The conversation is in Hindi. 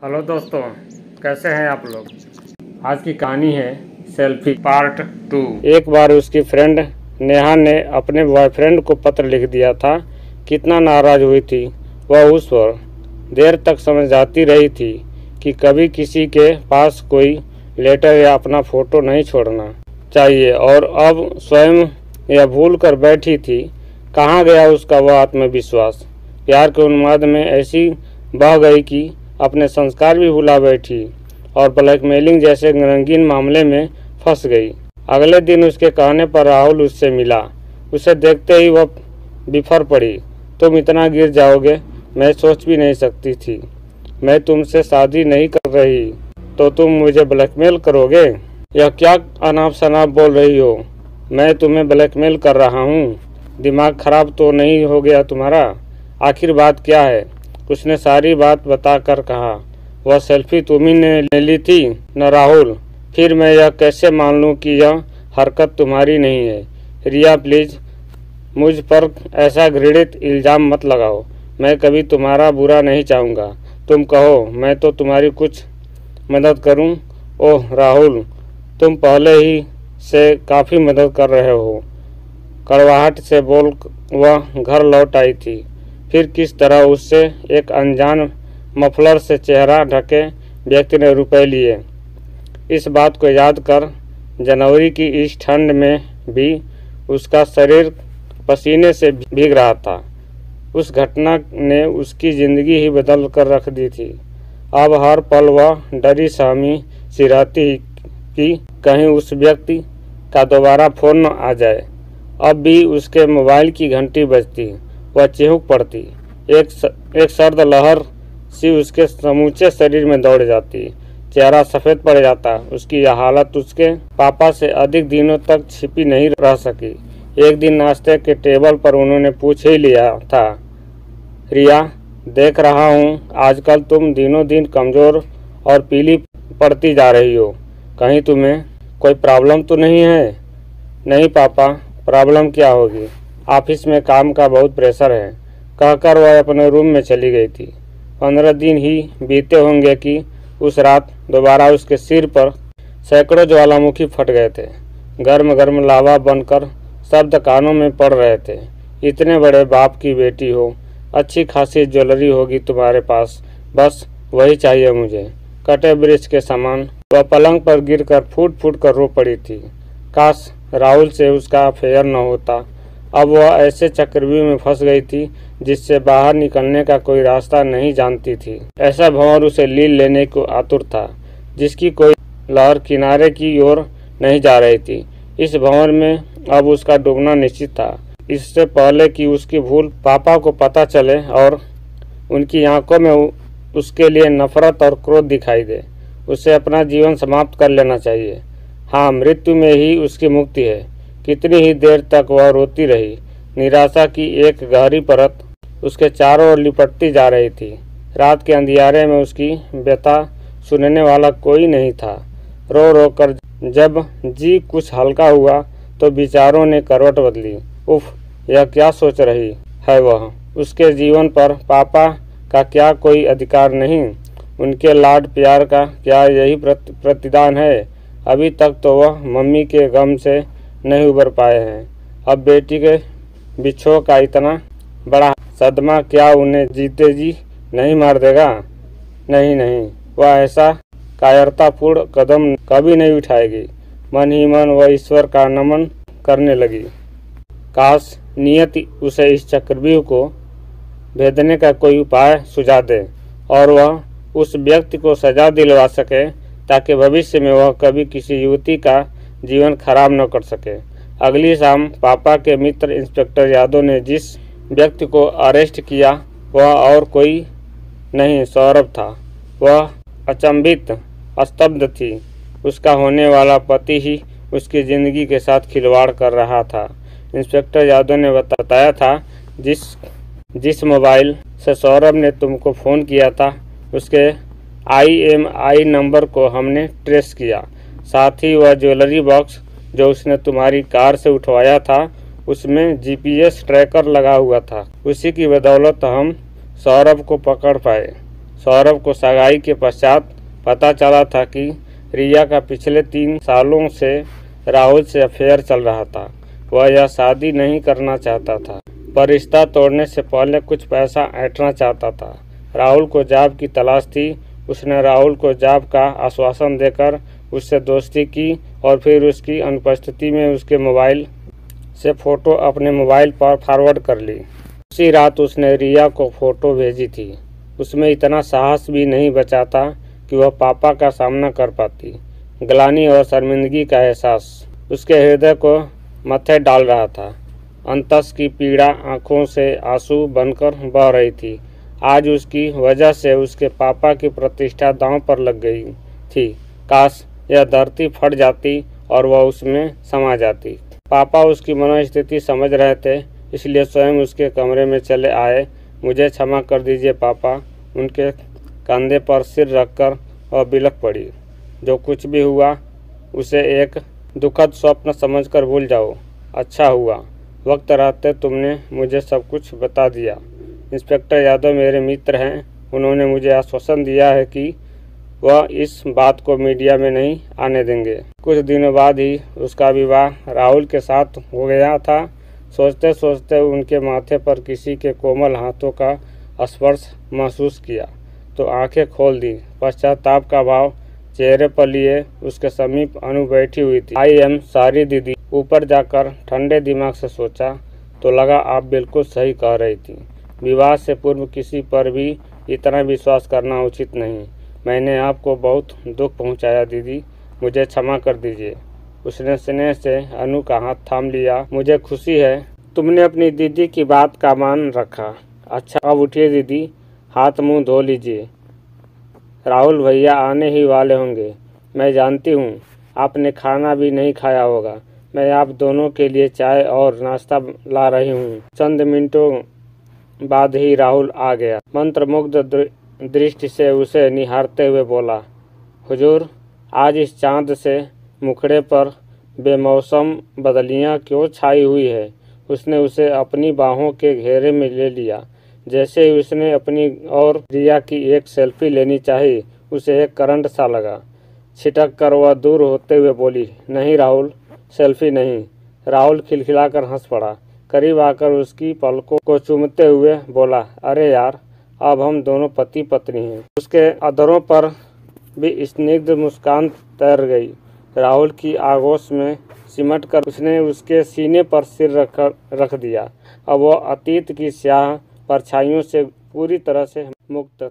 हेलो दोस्तों, कैसे हैं आप लोग। आज की कहानी है सेल्फी पार्ट 2। एक बार उसकी फ्रेंड नेहा ने अपने बॉयफ्रेंड को पत्र लिख दिया था। कितना नाराज़ हुई थी वह उस पर। देर तक समझाती रही थी कि कभी किसी के पास कोई लेटर या अपना फ़ोटो नहीं छोड़ना चाहिए, और अब स्वयं यह भूल कर बैठी थी। कहाँ गया उसका वह आत्मविश्वास। प्यार के उन्माद में ऐसी बह गई कि अपने संस्कार भी भुला बैठी और ब्लैकमेलिंग जैसे रंगीन मामले में फंस गई। अगले दिन उसके कहने पर राहुल उससे मिला। उसे देखते ही वह बिफर पड़ी। तुम इतना गिर जाओगे मैं सोच भी नहीं सकती थी। मैं तुमसे शादी नहीं कर रही तो तुम मुझे ब्लैकमेल करोगे। यह क्या अनाप शनाप बोल रही हो। मैं तुम्हें ब्लैकमेल कर रहा हूँ। दिमाग खराब तो नहीं हो गया तुम्हारा। आखिर बात क्या है। उसने सारी बात बताकर कहा, वह सेल्फी तुम्ही ने ले ली थी न राहुल। फिर मैं यह कैसे मान लूं कि यह हरकत तुम्हारी नहीं है। रिया प्लीज़ मुझ पर ऐसा घृणित इल्ज़ाम मत लगाओ। मैं कभी तुम्हारा बुरा नहीं चाहूँगा। तुम कहो मैं तो तुम्हारी कुछ मदद करूँ। ओह राहुल, तुम पहले ही से काफ़ी मदद कर रहे हो। कड़वाहट से बोल वह घर लौट आई थी। फिर किस तरह उससे एक अनजान मफलर से चेहरा ढके व्यक्ति ने रुपए लिए। इस बात को याद कर जनवरी की इस ठंड में भी उसका शरीर पसीने से भीग रहा था। उस घटना ने उसकी ज़िंदगी ही बदल कर रख दी थी। अब हर पल वह डरी सहमी सी रहती कि कहीं उस व्यक्ति का दोबारा फ़ोन न आ जाए। अब भी उसके मोबाइल की घंटी बजती, वह चिहुक पड़ती। एक सर्द लहर सी उसके समूचे शरीर में दौड़ जाती। चेहरा सफ़ेद पड़ जाता। उसकी यह हालत उसके पापा से अधिक दिनों तक छिपी नहीं रह सकी। एक दिन नाश्ते के टेबल पर उन्होंने पूछ ही लिया था, रिया देख रहा हूँ आजकल तुम दिनों दिन कमज़ोर और पीली पड़ती जा रही हो। कहीं तुम्हें कोई प्रॉब्लम तो नहीं है। नहीं पापा, प्रॉब्लम क्या होगी। ऑफिस में काम का बहुत प्रेशर है, कहकर वह अपने रूम में चली गई थी। 15 दिन ही बीते होंगे कि उस रात दोबारा उसके सिर पर सैकड़ों ज्वालामुखी फट गए थे। गर्म गर्म लावा बनकर शब्द कानों में पड़ रहे थे। इतने बड़े बाप की बेटी हो, अच्छी खासी ज्वेलरी होगी तुम्हारे पास, बस वही चाहिए मुझे। कटे वृक्ष के समान वह पलंग पर गिरकर फूट फूट कर रो पड़ी थी। काश राहुल से उसका अफेयर न होता। अब वह ऐसे चक्रव्यूह में फंस गई थी जिससे बाहर निकलने का कोई रास्ता नहीं जानती थी। ऐसा भंवर उसे लील लेने को आतुर था जिसकी कोई लहर किनारे की ओर नहीं जा रही थी। इस भंवर में अब उसका डूबना निश्चित था। इससे पहले कि उसकी भूल पापा को पता चले और उनकी आंखों में उसके लिए नफरत और क्रोध दिखाई दे, उसे अपना जीवन समाप्त कर लेना चाहिए। हाँ, मृत्यु में ही उसकी मुक्ति है। कितनी ही देर तक वह रोती रही। निराशा की एक गहरी परत उसके चारों ओर लिपटती जा रही थी। रात के अंधियारे में उसकी व्यथा सुनने वाला कोई नहीं था। रो रो कर जब जी कुछ हल्का हुआ तो विचारों ने करवट बदली। उफ, यह क्या सोच रही है वह। उसके जीवन पर पापा का क्या कोई अधिकार नहीं। उनके लाड प्यार का क्या यही प्रतिदान है। अभी तक तो वह मम्मी के गम से नहीं उबर पाए हैं। अब बेटी के बिछोह का इतना बड़ा सदमा क्या उन्हें जीते जी नहीं मार देगा। नहीं नहीं, वह ऐसा कायरतापूर्ण कदम कभी नहीं उठाएगी। मन ही मन वह ईश्वर का नमन करने लगी। काश नियति उसे इस चक्रव्यूह को भेदने का कोई उपाय सुझा दे और वह उस व्यक्ति को सजा दिलवा सके ताकि भविष्य में वह कभी किसी युवती का जीवन खराब न कर सके। अगली शाम पापा के मित्र इंस्पेक्टर यादव ने जिस व्यक्ति को अरेस्ट किया वह और कोई नहीं सौरभ था। वह अचंभित स्तब्ध थी। उसका होने वाला पति ही उसकी ज़िंदगी के साथ खिलवाड़ कर रहा था। इंस्पेक्टर यादव ने बताया था जिस मोबाइल से सौरभ ने तुमको फ़ोन किया था उसके IMEI नंबर को हमने ट्रेस किया। साथ ही वह ज्वेलरी बॉक्स जो उसने तुम्हारी कार से उठवाया था उसमें GPS ट्रैकर लगा हुआ था। उसी की बदौलत हम सौरभ को पकड़ पाए। सौरभ को सगाई के पश्चात पता चला था कि रिया का पिछले 3 सालों से राहुल से अफेयर चल रहा था। वह यह शादी नहीं करना चाहता था, पर रिश्ता तोड़ने से पहले कुछ पैसा ऐंठना चाहता था। राहुल को जॉब की तलाश थी। उसने राहुल को जॉब का आश्वासन देकर उससे दोस्ती की और फिर उसकी अनुपस्थिति में उसके मोबाइल से फ़ोटो अपने मोबाइल पर फॉरवर्ड कर ली। उसी रात उसने रिया को फ़ोटो भेजी थी। उसमें इतना साहस भी नहीं बचा था कि वह पापा का सामना कर पाती। ग्लानि और शर्मिंदगी का एहसास उसके हृदय को मत्थे डाल रहा था। अंतस की पीड़ा आंखों से आंसू बनकर बह रही थी। आज उसकी वजह से उसके पापा की प्रतिष्ठा दांव पर लग गई थी। काश यह धरती फट जाती और वह उसमें समा जाती। पापा उसकी मनोस्थिति समझ रहे थे, इसलिए स्वयं उसके कमरे में चले आए। मुझे क्षमा कर दीजिए पापा। उनके कंधे पर सिर रखकर वह बिलख पड़ी। जो कुछ भी हुआ उसे एक दुखद स्वप्न समझकर भूल जाओ। अच्छा हुआ वक्त रहते तुमने मुझे सब कुछ बता दिया। इंस्पेक्टर यादव मेरे मित्र हैं। उन्होंने मुझे आश्वासन दिया है कि वह इस बात को मीडिया में नहीं आने देंगे। कुछ दिनों बाद ही उसका विवाह राहुल के साथ हो गया था। सोचते सोचते उनके माथे पर किसी के कोमल हाथों का स्पर्श महसूस किया तो आंखें खोल दी। पश्चाताप का भाव चेहरे पर लिए उसके समीप अनु बैठी हुई थी। आई एम सॉरी दीदी। ऊपर जाकर ठंडे दिमाग से सोचा तो लगा आप बिल्कुल सही कह रही थी। विवाह से पूर्व किसी पर भी इतना विश्वास करना उचित नहीं। मैंने आपको बहुत दुख पहुंचाया दीदी, मुझे क्षमा कर दीजिए। उसने स्नेह से अनु का हाथ थाम लिया। मुझे खुशी है तुमने अपनी दीदी की बात का मान रखा। अच्छा अब उठिए दीदी, हाथ मुंह धो लीजिए। राहुल भैया आने ही वाले होंगे। मैं जानती हूँ आपने खाना भी नहीं खाया होगा। मैं आप दोनों के लिए चाय और नाश्ता ला रही हूँ। चंद मिनटों बाद ही राहुल आ गया। मंत्रमुग्ध दृष्टि से उसे निहारते हुए बोला, हुजूर आज इस चांद से मुखड़े पर बेमौसम बदलियां क्यों छाई हुई है। उसने उसे अपनी बाहों के घेरे में ले लिया। जैसे ही उसने अपनी और रिया की एक सेल्फी लेनी चाही, उसे एक करंट सा लगा। छिटक कर वह दूर होते हुए बोली, नहीं राहुल, सेल्फी नहीं। राहुल खिलखिलाकर हंस पड़ा। करीब आकर उसकी पलकों को चूमते हुए बोला, अरे यार अब हम दोनों पति पत्नी हैं। उसके अधरों पर भी स्निग्ध मुस्कान तैर गई। राहुल की आगोश में सिमटकर उसने उसके सीने पर सिर रख दिया। अब वह अतीत की स्याह परछाइयों से पूरी तरह से मुक्त